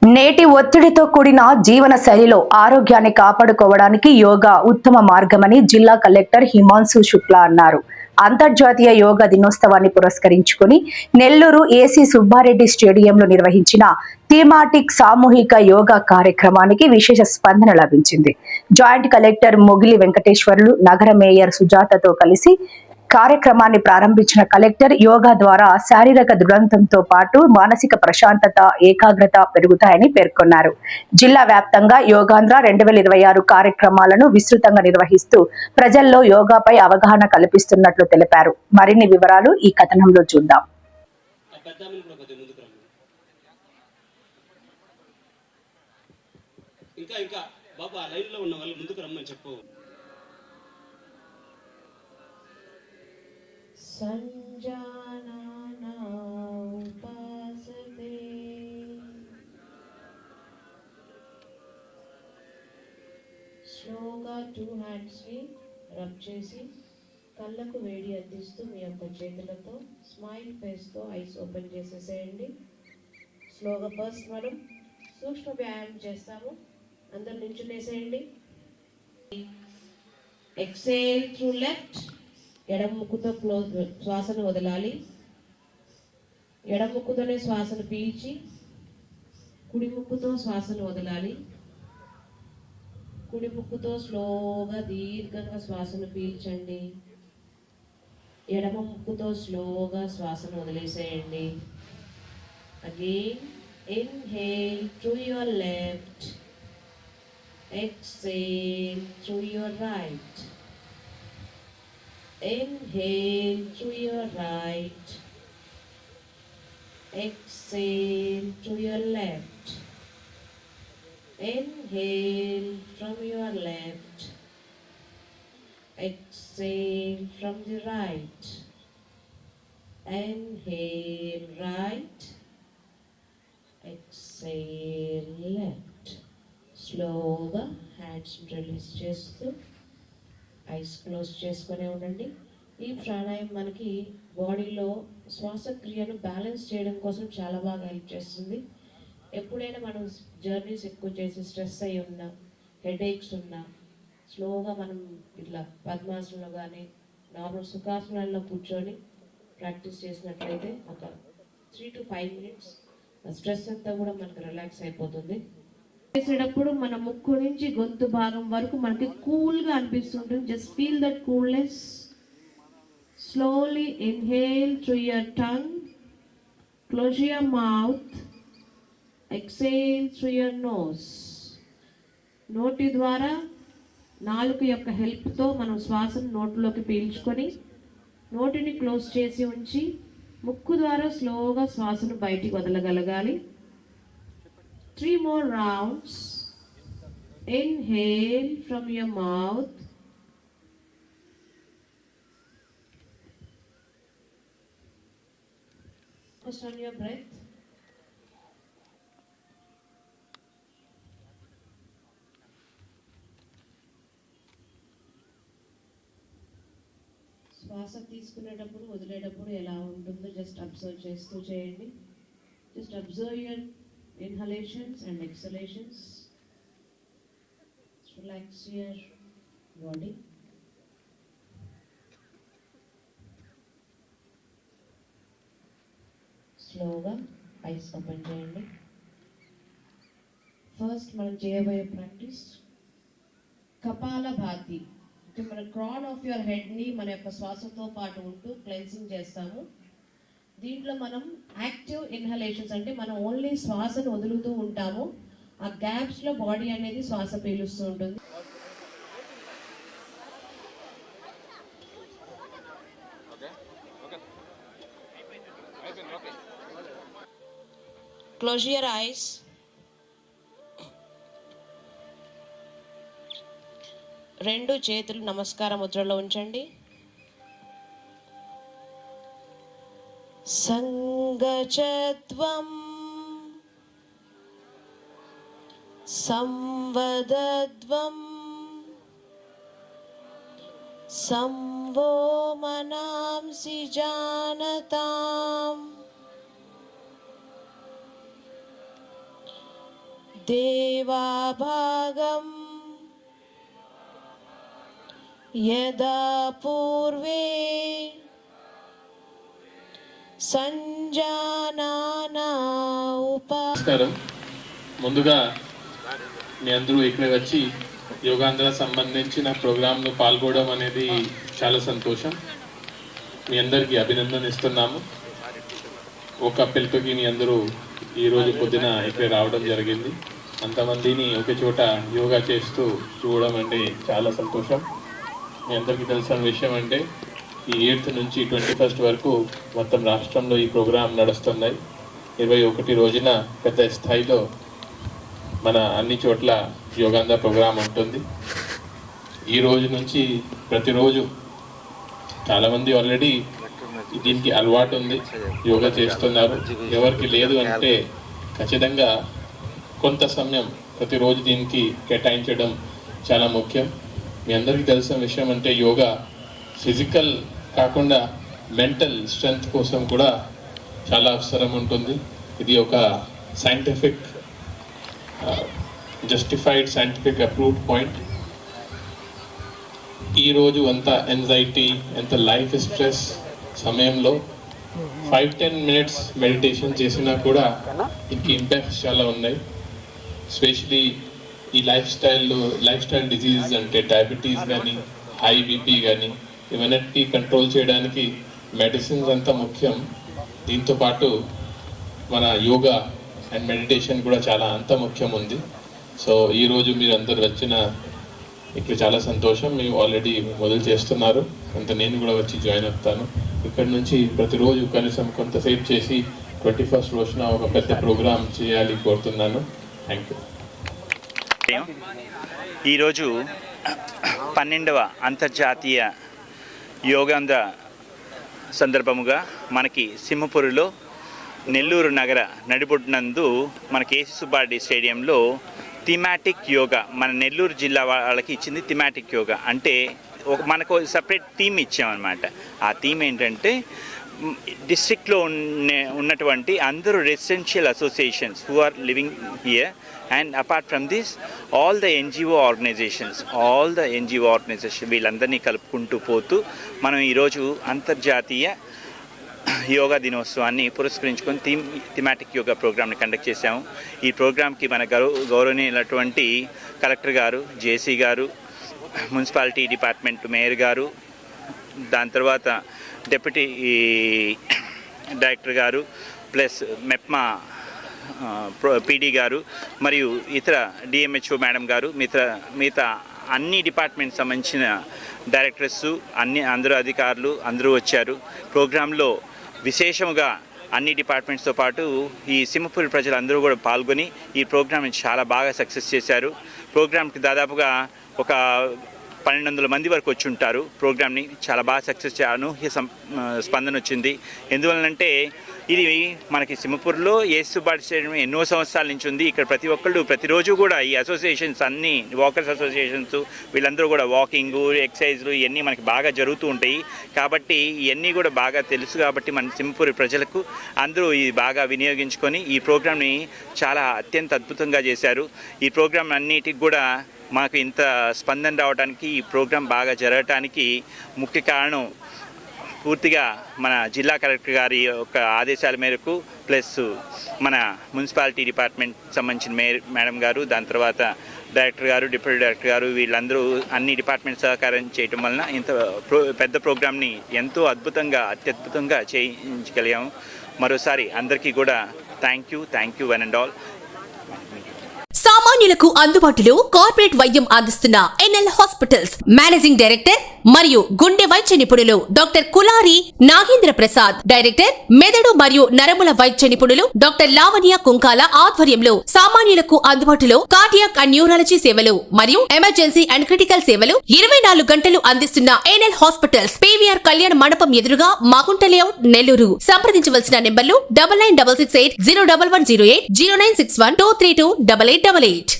నేటి ఒత్తిడితో కూడిన జీవన శైలిలో ఆరోగ్యాన్ని కాపాడుకోవడానికి యోగా ఉత్తమ మార్గమని జిల్లా కలెక్టర్ హిమాంశు శుక్లా అన్నారు. అంతర్జాతీయ యోగా దినోత్సవాన్ని పురస్కరించుకుని నెల్లూరు ఏసీ సుబ్బారెడ్డి స్టేడియంలో నిర్వహించిన థీమాటిక్ సామూహిక యోగా కార్యక్రమానికి విశేష స్పందన లభించింది. జాయింట్ కలెక్టర్ మొగిలి వెంకటేశ్వర్లు నగర మేయర్ సుజాతతో కలిసి కార్యక్రమాన్ని ప్రారంభించిన కలెక్టర్ యోగా ద్వారా శారీరక దృఢత్వంతో పాటు మానసిక ప్రశాంతత, ఏకాగ్రత పెరుగుతాయని పేర్కొన్నారు. జిల్లా వ్యాప్తంగా యోగాంధ్ర 2026 కార్యక్రమాలను విస్తృతంగా నిర్వహిస్తూ ప్రజల్లో యోగాపై అవగాహన కల్పిస్తున్నట్లు తెలిపారు. మరిన్ని వివరాలు ఈ కథనంలో చూద్దాం. ఇంకా బాబా లైన్ లో ఉన్న వాళ్ళు ముందుకు రమ్మని చెప్పు. సంజాననా ఉపాసతే స్లోగా 2 హ్యాండ్స్ని రబ్ చేసి కళ్ళకు వేడి అందిస్తూ మీ యొక్క చేతులతో స్మైల్ ఫేస్తో ఐస్ ఓపెన్ చేసేసేయండి. స్లోగా ఫస్ట్ మనం సూక్ష్మ వ్యాయామం చేస్తాము. అందరు నిల్చునేసేయండి. Exhale through left. ఎడమ ముక్కుతో శ్వాసను వదలాలి. ఎడమ ముక్కుతోనే శ్వాసను పీల్చి కుడి ముక్కుతో శ్వాసను వదలాలి. కుడి ముక్కుతో స్లోగా దీర్ఘంగా శ్వాసను పీల్చండి. ఎడమ ముక్కుతో స్లోగా శ్వాసను వదిలేసేయండి. Again inhale through your left, exhale through your right. Inhale through your right, exhale through your left. Inhale from your left, exhale from the right. Inhale right, exhale left. స్లోగా హ్యాండ్స్ రిలీజ్ చేస్తూ eyes close చేసుకునే ఉండండి. ఈ ప్రాణాయామం మనకి బాడీలో శ్వాసక్రియను balance చేయడం కోసం చాలా బాగా హెల్ప్ చేస్తుంది. ఎప్పుడైనా మనం జర్నీస్ ఎక్కువ చేసి స్ట్రెస్ అయి ఉన్నా, హెడేక్స్ ఉన్నా, స్లోగా మనం ఇట్లా పద్మాసనంలో కానీ నార్మల్ సుఖాసనాల్లో కూర్చొని ప్రాక్టీస్ చేసినట్లయితే ఒక 3 to 5 minutes స్ట్రెస్ అంతా కూడా మనకు రిలాక్స్ అయిపోతుంది. చేసేటప్పుడు మన ముక్కు నుంచి గొంతు భాగం వరకు మనకి కూల్గా అనిపిస్తుంటుంది. Just feel that coolness. Slowly inhale through your tongue, close your mouth, exhale through your nose. నోటి ద్వారా నాలుక యొక్క హెల్ప్తో మనం శ్వాసను నోట్లోకి పీల్చుకొని నోటిని క్లోజ్ చేసి ఉంచి ముక్కు ద్వారా స్లోగా శ్వాసను బయటికి వదలగలగాలి. 3 more rounds. Inhale from your mouth. Focus on your breath. శ్వాస తీసుకునేటప్పుడు వదిలేటప్పుడు ఎలా ఉంటుందో జస్ట్ అబ్జర్వ్ చేస్తూ చేయండి. Just observe your inhalations and exhalations. Relax your body. స్లోగా ఐస్ ఓపెన్ చేయండి. ఫస్ట్ మనం చేయబోయే ప్రాక్టీస్ కపాలభాతి. అంటే మన క్రాన్ ఆఫ్ యువర్ హెడ్ని మన యొక్క శ్వాసతో పాటు ఉంటూ క్లెన్సింగ్ చేస్తాము. దీంట్లో మనం యాక్టివ్ ఇన్హలేషన్స్ అంటే మనం ఓన్లీ శ్వాసను వదులుతూ ఉంటాము. ఆ గ్యాప్స్లో బాడీ అనేది శ్వాస పీలుస్తూ ఉంటుంది. Close your eyes. రెండు చేతులు నమస్కార ముద్రలో ఉంచండి. సంగచత్వం సంవదద్వం సంవో మనాంసి జానతాం దేవాభాగం యదా పూర్వే సంజానానా నమస్కారం. ముందుగా మీ అందరూ ఇక్కడ వచ్చి యోగాంధ్ర సంబంధించిన ప్రోగ్రాంలో పాల్గొనడం అనేది చాలా సంతోషం. మీ అందరికీ అభినందన ఇస్తున్నాము. ఒక పిలుపుకి మీ అందరూ ఈరోజు పొద్దున ఇక్కడ రావడం జరిగింది. అంతమందిని ఒకే చోట యోగా చేస్తూ చూడడం అంటే చాలా సంతోషం. మీ అందరికీ తెలిసిన విషయం అంటే ఈ 8th నుంచి 21st వరకు మొత్తం రాష్ట్రంలో ఈ ప్రోగ్రాం నడుస్తున్నాయి. 21 రోజున పెద్ద స్థాయిలో మన అన్ని చోట్ల యోగాంధ్ర ప్రోగ్రాం ఉంటుంది. ఈ రోజు నుంచి ప్రతిరోజు చాలామంది ఆల్రెడీ దీనికి అలవాటు ఉంది, యోగా చేస్తున్నారు. ఎవరికి లేదు అంటే ఖచ్చితంగా కొంత సమయం ప్రతిరోజు దీనికి కేటాయించడం చాలా ముఖ్యం. మీ అందరికీ తెలిసిన విషయం అంటే యోగా ఫిజికల్ కాకుండా మెంటల్ స్ట్రెంగ్త్ కోసం కూడా చాలా అవసరం ఉంటుంది. ఇది ఒక scientific justified scientific approved point. ఈరోజు అంత ఎంజైటీ, ఎంత లైఫ్ స్ట్రెస్ సమయంలో 5-10 minutes మెడిటేషన్ చేసినా కూడా దీనికి ఇంపాక్ట్స్ చాలా ఉన్నాయి. ఎస్పెషలీ ఈ లైఫ్ స్టైల్ డిజీజెస్ అంటే డయాబెటీస్ కానీ, హై బీపీ కానీ, ఇవన్నీ కంట్రోల్ చేయడానికి మెడిసిన్స్ అంత ముఖ్యం. దీంతోపాటు మన యోగా అండ్ మెడిటేషన్ కూడా చాలా అంత ముఖ్యం ఉంది. సో ఈరోజు మీరు అందరు వచ్చిన ఇక్కడ చాలా సంతోషం. మీరు ఆల్రెడీ మొదలు చేస్తున్నారు, కొంత నేను కూడా వచ్చి జాయిన్ అవుతాను. ఇక్కడ నుంచి ప్రతిరోజు కనీసం కొంతసేపు చేసి 21st రోజున ఒక పెద్ద ప్రోగ్రామ్ చేయాలి కోరుతున్నాను. Thank you. ఈరోజు 12వ అంతర్జాతీయ యోగాంధ్ర సందర్భముగా మనకి సింహపురిలో నెల్లూరు నగర నడిబొడ్డునందు మన కేసీ సుబ్బారెడ్డి స్టేడియంలో థీమాటిక్ యోగా, మన నెల్లూరు జిల్లా వాళ్ళకి ఇచ్చింది థీమాటిక్ యోగా. అంటే మనకు సపరేట్ థీమ్ ఇచ్చామన్నమాట. ఆ థీమ్ ఏంటంటే డిస్ట్రిక్ట్లో ఉన్నటువంటి అందరూ residential associations who are living here and apart from this all the NGO organisations వీళ్ళందరినీ కలుపుకుంటూ పోతూ మనం ఈరోజు అంతర్జాతీయ యోగా దినోత్సవాన్ని పురస్కరించుకొని థీమాటిక్ యోగా ప్రోగ్రామ్ని కండక్ట్ చేశాము. ఈ ప్రోగ్రామ్కి మన గౌరవనీయులైనటువంటి కలెక్టర్ గారు, జేసీ గారు, మున్సిపాలిటీ డిపార్ట్మెంట్ మేయర్ గారు, దాని తర్వాత డిప్యూటీ డైరెక్టర్ గారు, ప్లస్ మెప్మా పీడీ గారు, మరియు ఇతర డిఎంహెచ్ఓ మేడం గారు, మిగతా అన్ని డిపార్ట్మెంట్ సంబంధించిన డైరెక్టర్స్, అందరూ అధికారులు అందరూ వచ్చారు. ప్రోగ్రాంలో విశేషముగా అన్ని డిపార్ట్మెంట్స్తో పాటు ఈ సింహపురి ప్రజలందరూ కూడా పాల్గొని ఈ ప్రోగ్రామ్ని చాలా బాగా సక్సెస్ చేశారు. ప్రోగ్రామ్కి దాదాపుగా ఒక 1200 మంది వరకు వచ్చి ఉంటారు. ప్రోగ్రామ్ని చాలా బాగా సక్సెస్ అనూహ్య స్పందన వచ్చింది. ఎందువలనంటే ఇది మనకి సింహపూర్లో ఏసీ సుబ్బారెడ్డి స్టేడియం ఎన్నో సంవత్సరాల నుంచి ఉంది. ఇక్కడ ప్రతి ఒక్కళ్ళు ప్రతిరోజు కూడా ఈ అసోసియేషన్స్ అన్నీ వాకర్స్ అసోసియేషన్స్ వీళ్ళందరూ కూడా వాకింగు, ఎక్సర్సైజ్లు ఇవన్నీ మనకి బాగా జరుగుతూ ఉంటాయి. కాబట్టి ఇవన్నీ కూడా బాగా తెలుసు. కాబట్టి మన సింహపూరి ప్రజలకు అందరూ ఇది బాగా వినియోగించుకొని ఈ ప్రోగ్రామ్ని చాలా అత్యంత అద్భుతంగా చేశారు. ఈ ప్రోగ్రామ్ అన్నిటికి కూడా మాకు ఇంత స్పందన రావడానికి, ఈ ప్రోగ్రాం బాగా జరగటానికి ముఖ్య కారణం పూర్తిగా మన జిల్లా కలెక్టర్ గారి యొక్క ఆదేశాల మేరకు, ప్లస్ మన మున్సిపాలిటీ డిపార్ట్మెంట్ సంబంధించిన మేడం గారు, దాని తర్వాత డైరెక్టర్ గారు, డిప్యూటీ డైరెక్టర్ గారు, వీళ్ళందరూ అన్ని డిపార్ట్మెంట్ సహకారం చేయటం వలన ఇంత పెద్ద ప్రోగ్రామ్ని ఎంతో అత్యద్భుతంగా చేయించగలిగాము. మరోసారి అందరికీ కూడా thank you one and all. సామాన్యులకు అందుబాటులో కార్పొరేట్ వైద్యం అందిస్తున్న ఎన్ఎల్ హాస్పిటల్స్ మేనేజింగ్ డైరెక్టర్ మరియు గుండె వైద్య నిపుణులు డాక్టర్ కులారి నాగేంద్ర ప్రసాద్, డైరెక్టర్ మెదడు మరియు నరముల వైద్య నిపుణులు డాక్టర్ లావణ్య కుంకాల ఆధ్వర్యంలో సామాన్యులకు అందుబాటులో కార్డియాక్ అండ్ న్యూరాలజీ సేవలు మరియు ఎమర్జెన్సీ అండ్ క్రిటికల్ సేవలు 24 గంటలు అందిస్తున్న ఎన్ఎల్ హాస్పిటల్స్ పీవీఆర్ కళ్యాణ మండపం ఎదురుగా మాగుంట లేఅవుట్, నెల్లూరు. సంప్రదించవలసిన నెంబర్లు 9966801108, 0961232888.